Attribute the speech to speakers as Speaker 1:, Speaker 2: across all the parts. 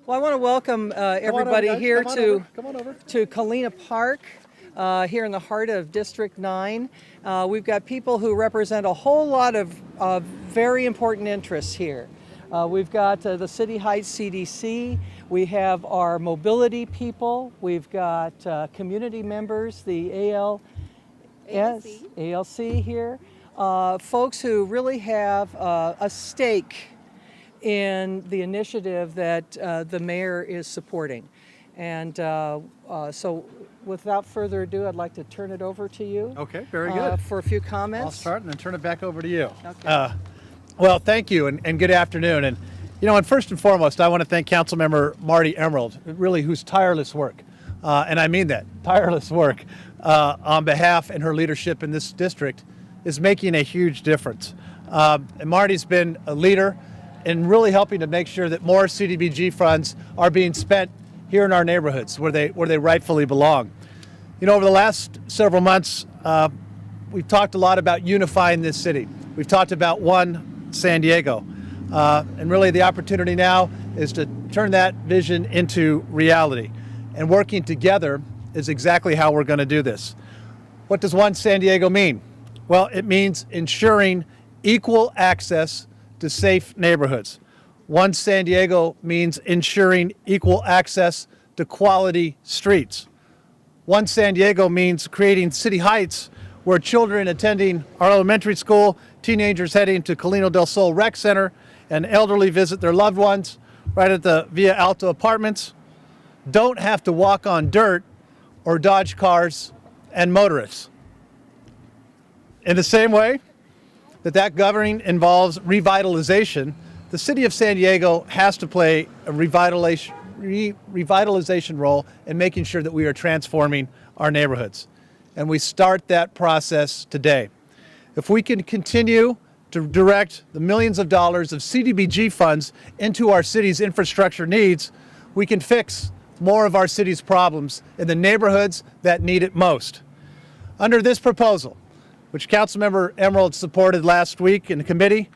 Speaker 1: Well, I want to welcome everybody here to Kalina Park, here in the heart of District 9. We've got people who represent a whole lot of very important interests here. We've got the City Heights CDC, we have our mobility people, we've got community members, the ALC here, folks who really have a stake in the initiative that the mayor is supporting. And so without further ado, I'd like to turn it over to you.
Speaker 2: Okay, very good.
Speaker 1: For a few comments.
Speaker 2: I'll start and then turn it back over to you.
Speaker 1: Okay.
Speaker 2: Well, thank you and good afternoon. And and first and foremost, I want to thank Councilmember Marti Emerald, really whose tireless work, and I mean that, tireless work, on behalf and her leadership in this district is making a huge difference. And Marti's been a leader in really helping to make sure that more CDBG funds are being spent here in our neighborhoods where they rightfully belong. Over the last several months, we've talked a lot about unifying this city. We've talked about one San Diego. And really the opportunity now is to turn that vision into reality. And working together is exactly how we're going to do this. What does one San Diego mean? Well, it means ensuring equal access to safe neighborhoods. One San Diego means ensuring equal access to quality streets. One San Diego means creating City Heights where children attending our elementary school, teenagers heading to Colino del Sol Rec Center, and elderly visit their loved ones right at the Via Alta apartments don't have to walk on dirt or dodge cars and motorists. In the same way that governing involves revitalization, the city of San Diego has to play a revitalization role in making sure that we are transforming our neighborhoods. And we start that process today. If we can continue to direct the millions of dollars of CDBG funds into our city's infrastructure needs, we can fix more of our city's problems in the neighborhoods that need it most. Under this proposal, which Councilmember Emerald supported last week in the committee,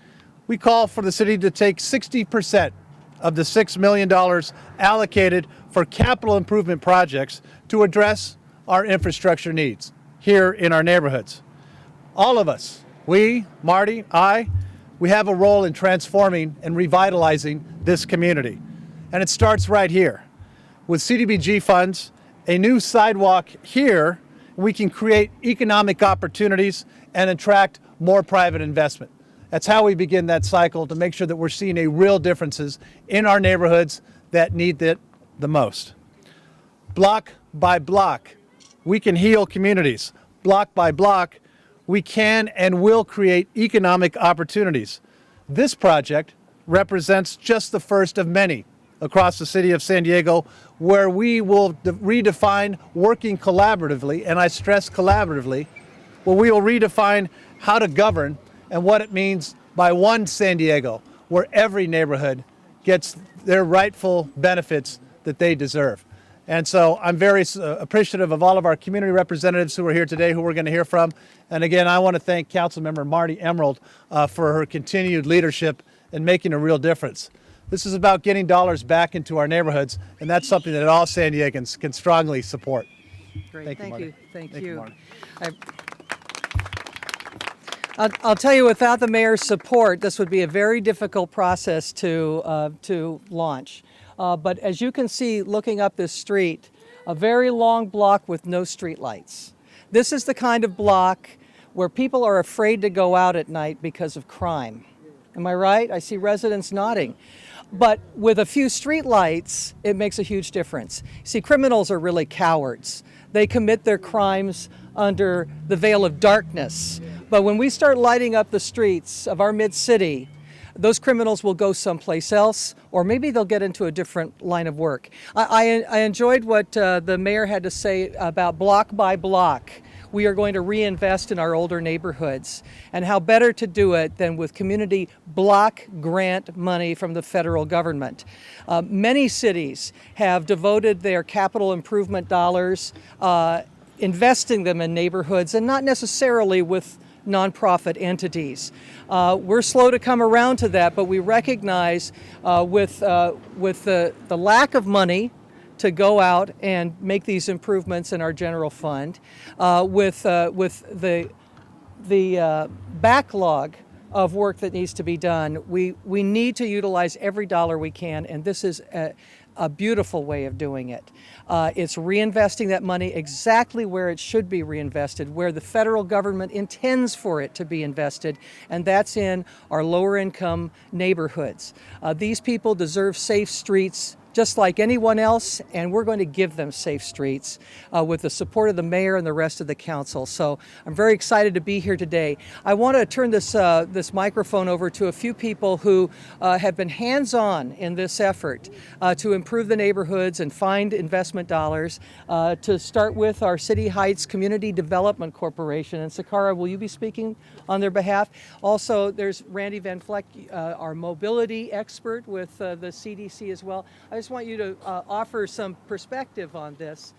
Speaker 2: we call for the city to take 60% of the $6 million allocated for capital improvement projects to address our infrastructure needs here in our neighborhoods. All of us, we, Marti, we have a role in transforming and revitalizing this community. And it starts right here. With CDBG funds, a new sidewalk here, we can create economic opportunities and attract more private investment. That's how we begin that cycle to make sure that we're seeing a real differences in our neighborhoods that need it the most. Block by block, we can heal communities. Block by block, we can and will create economic opportunities. This project represents just the first of many across the city of San Diego, where we will redefine working collaboratively, and I stress collaboratively, where we will redefine how to govern and what it means by one San Diego, where every neighborhood gets their rightful benefits that they deserve. And so I'm very appreciative of all of our community representatives who are here today, who we're going to hear from. And again, I want to thank Councilmember Marti Emerald for her continued leadership in making a real difference. This is about getting dollars back into our neighborhoods, and that's something that all San Diegans can strongly support.
Speaker 1: Great. Thank you.
Speaker 2: Thank you, Marti.
Speaker 1: I'll tell you, without the mayor's support, this would be a very difficult process to launch. But as you can see, looking up this street, a very long block with no street lights. This is the kind of block where people are afraid to go out at night because of crime. Am I right? I see residents nodding. But with a few street lights, it makes a huge difference. See, criminals are really cowards. They commit their crimes under the veil of darkness. But when we start lighting up the streets of our mid-city, those criminals will go someplace else, or maybe they'll get into a different line of work. I enjoyed what the mayor had to say about block by block. We are going to reinvest in our older neighborhoods, and how better to do it than with community block grant money from the federal government. Many cities have devoted their capital improvement dollars, investing them in neighborhoods, and not necessarily with nonprofit entities. We're slow to come around to that, but we recognize with the lack of money to go out and make these improvements in our general fund, with the backlog of work that needs to be done, we need to utilize every dollar we can, and this is a beautiful way of doing it. It's reinvesting that money exactly where it should be reinvested, where the federal government intends for it to be invested, and that's in our lower income neighborhoods. These people deserve safe streets just like anyone else, and we're going to give them safe streets with the support of the mayor and the rest of the council. So I'm very excited to be here today. I want to turn this microphone over to a few people who have been hands-on in this effort to improve the neighborhoods and find investment dollars. To start with our City Heights Community Development Corporation. And Sakara, will you be speaking on their behalf? Also, there's Randy Van Fleck, our mobility expert with the CDC as well. I just want you to offer some perspective on this,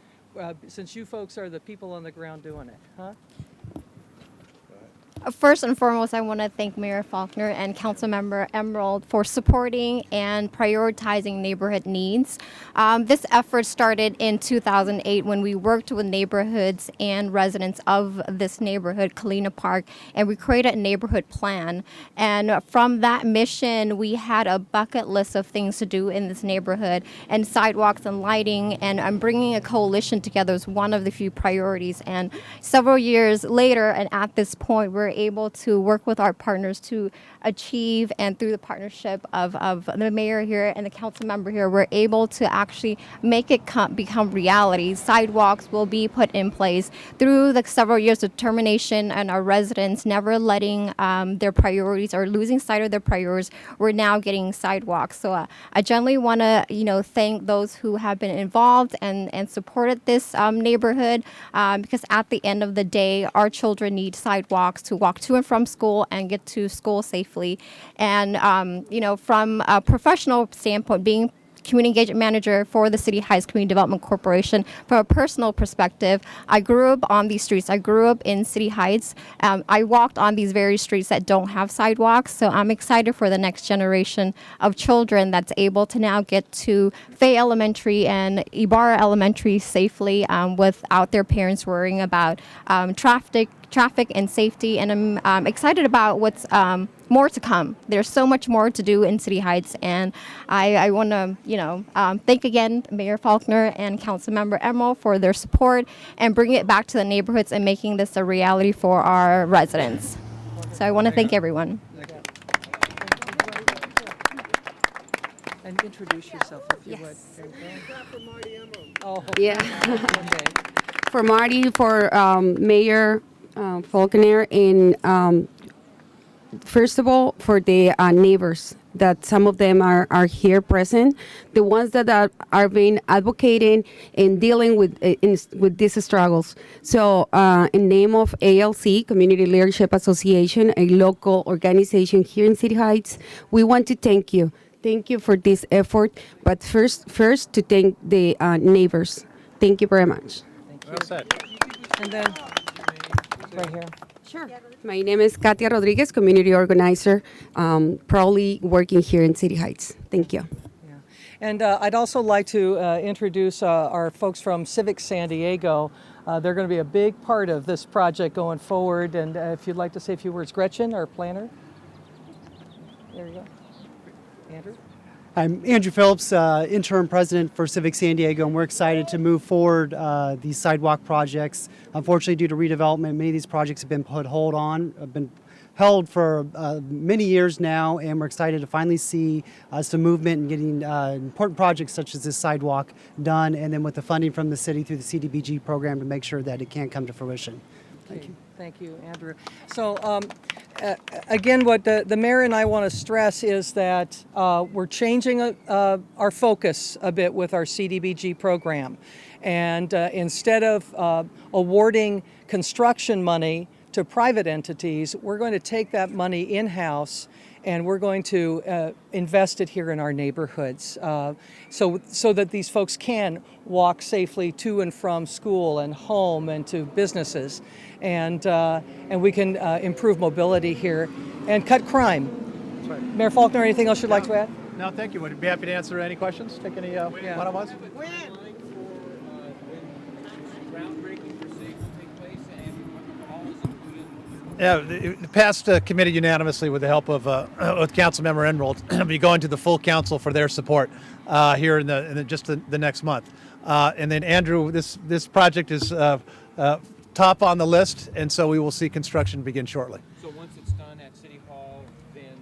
Speaker 1: since you folks are the people on the ground doing it, huh?
Speaker 3: First and foremost, I want to thank Mayor Faulconer and Councilmember Emerald for supporting and prioritizing neighborhood needs. This effort started in 2008 when we worked with neighborhoods and residents of this neighborhood, Kalina Park, and we created a neighborhood plan. And from that mission, we had a bucket list of things to do in this neighborhood, and sidewalks and lighting, and bringing a coalition together was one of the few priorities. And several years later, and at this point, we're able to work with our partners to achieve, and through the partnership of the mayor here and the council member here, we're able to actually make it become reality. Sidewalks will be put in place through the several years of determination and our residents never letting their priorities or losing sight of their priorities. We're now getting sidewalks. So I generally want to thank those who have been involved and supported this neighborhood, because at the end of the day, our children need sidewalks to walk to and from school and get to school safely. And, from a professional standpoint, being community engagement manager for the City Heights Community Development Corporation, from a personal perspective, I grew up on these streets. I grew up in City Heights. I walked on these very streets that don't have sidewalks, so I'm excited for the next generation of children that's able to now get to Fay Elementary and Ibarra Elementary safely without their parents worrying about traffic and safety. And I'm excited about what's more to come. There's so much more to do in City Heights, and I want to, thank again Mayor Faulconer and Councilmember Emerald for their support and bringing it back to the neighborhoods and making this a reality for our residents. So I want to thank everyone.
Speaker 1: And introduce yourself if you would. There you go. Oh,
Speaker 4: Yeah,
Speaker 1: okay.
Speaker 4: for Marty, for Mayor Faulconer, and first of all, for the neighbors, that some of them are here present, the ones that are being advocating and dealing with these struggles. So in name of ALC, Community Leadership Association, a local organization here in City Heights, we want to thank you. Thank you for this effort, but first to thank the neighbors. Thank you very much.
Speaker 1: Thank you.
Speaker 2: Well said.
Speaker 1: And then, right here.
Speaker 4: Sure. My name is Katia Rodriguez, community organizer, proudly working here in City Heights. Thank you.
Speaker 1: Yeah. And I'd also like to introduce our folks from Civic San Diego. They're going to be a big part of this project going forward. And if you'd like to say a few words, Gretchen, our planner. There you go. Andrew?
Speaker 5: I'm Andrew Phillips, interim president for Civic San Diego, and we're excited to move forward these sidewalk projects. Unfortunately, due to redevelopment, many of these projects have been have been held for many years now, and we're excited to finally see some movement in getting important projects such as this sidewalk done, and then with the funding from the city through the CDBG program to make sure that it can come to fruition. Thank you.
Speaker 1: Thank you, Andrew. So again, what the mayor and I want to stress is that we're changing our focus a bit with our CDBG program. And instead of awarding construction money to private entities, we're going to take that money in-house and we're going to invest it here in our neighborhoods, so that these folks can walk safely to and from school and home and to businesses, and we can improve mobility here and cut crime.
Speaker 2: That's right.
Speaker 1: Mayor Faulconer, anything else you'd like to add?
Speaker 2: No, thank you. Would be happy to answer any questions. Take any one-on-ones. Yeah, the passed committee unanimously with the help of with Councilmember Emerald. Will be going to the full council for their support here in the next month. And then Andrew, this project is top on the list, and so we will see construction begin shortly.
Speaker 6: So once it's done at City Hall, then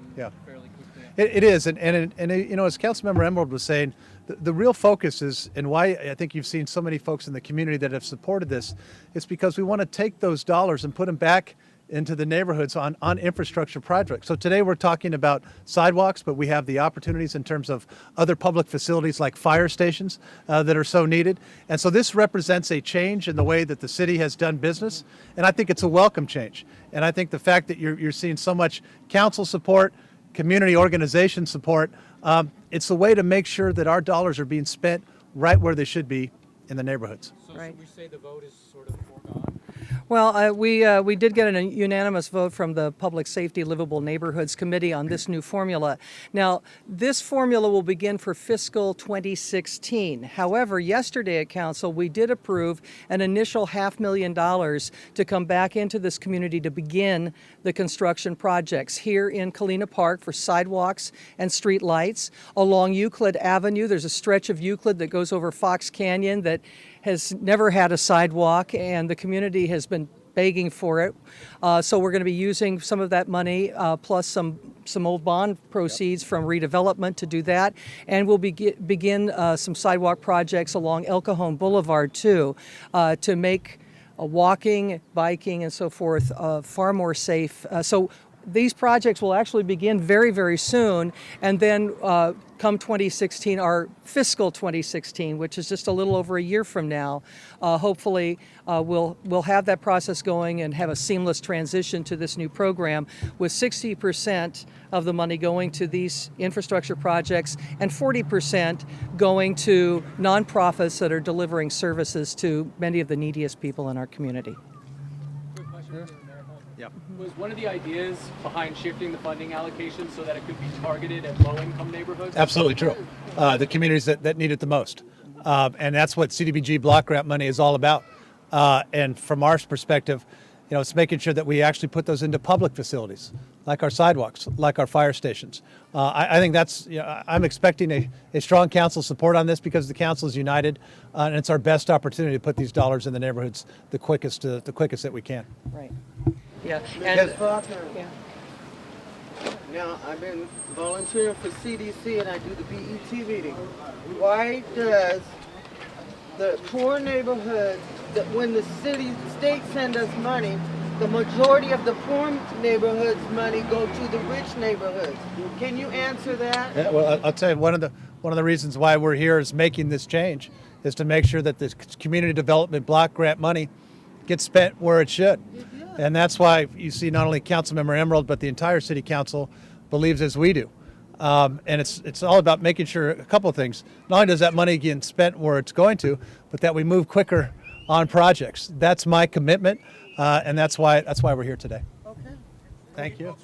Speaker 6: fairly quickly.
Speaker 2: It is, and you know, as Councilmember Emerald was saying, the real focus is, and why I think you've seen so many folks in the community that have supported this, is because we want to take those dollars and put them back into the neighborhoods on infrastructure projects. So today we're talking about sidewalks, but we have the opportunities in terms of other public facilities like fire stations that are so needed. And so this represents a change in the way that the city has done business, and I think it's a welcome change. And I think the fact that you're seeing so much council support, community organization support, it's a way to make sure that our dollars are being spent right where they should be in the neighborhoods.
Speaker 6: So
Speaker 1: Right.
Speaker 6: should we say the vote is sort of foregone?
Speaker 1: Well, we did get a unanimous vote from the Public Safety Livable Neighborhoods Committee on this new formula. Now, this formula will begin for fiscal 2016. However, yesterday at Council, we did approve an initial $500,000 to come back into this community to begin the construction projects here in Kalina Park for sidewalks and street lights. Along Euclid Avenue, there's a stretch of Euclid that goes over Fox Canyon that has never had a sidewalk, and the community has been begging for it. So we're going to be using some of that money plus some old bond proceeds from redevelopment to do that. And we'll begin some sidewalk projects along El Cajon Boulevard too, to make walking, biking, and so forth far more safe. So these projects will actually begin very, very soon, and then come 2016, our fiscal 2016, which is just a little over a year from now, hopefully we'll have that process going and have a seamless transition to this new program, with 60% of the money going to these infrastructure projects and 40% going to nonprofits that are delivering services to many of the neediest people in our community.
Speaker 6: Quick question for Mayor Hall.
Speaker 2: Yep.
Speaker 6: Was one of the ideas behind shifting the funding allocation so that it could be targeted at low-income neighborhoods?
Speaker 2: Absolutely true. The communities that need it the most. And that's what CDBG block grant money is all about. And from our perspective, you know, it's making sure that we actually put those into public facilities, like our sidewalks, like our fire stations. I think that's, you know, I'm expecting a strong council support on this because the council is united, and it's our best opportunity to put these dollars in the neighborhoods the quickest that we can.
Speaker 1: Right. Yeah.
Speaker 7: Ms. Faulconer,
Speaker 1: Yeah.
Speaker 7: now I've been volunteering for CDC and I do the BET meeting. Why does the poor neighborhood, that when the state send us money, the majority of the poor neighborhoods money go to the rich neighborhoods? Can you answer that?
Speaker 2: Yeah, well, I'll tell you, one of the reasons why we're here is making this change is to make sure that this community development block grant money gets spent where it should. And that's why you see not only Councilmember Emerald, but the entire city council believes as we do. And it's all about making sure a couple of things. Not only does that money get spent where it's going to, but that we move quicker on projects. That's my commitment, and that's why we're here today.
Speaker 7: Okay.
Speaker 2: Thank you.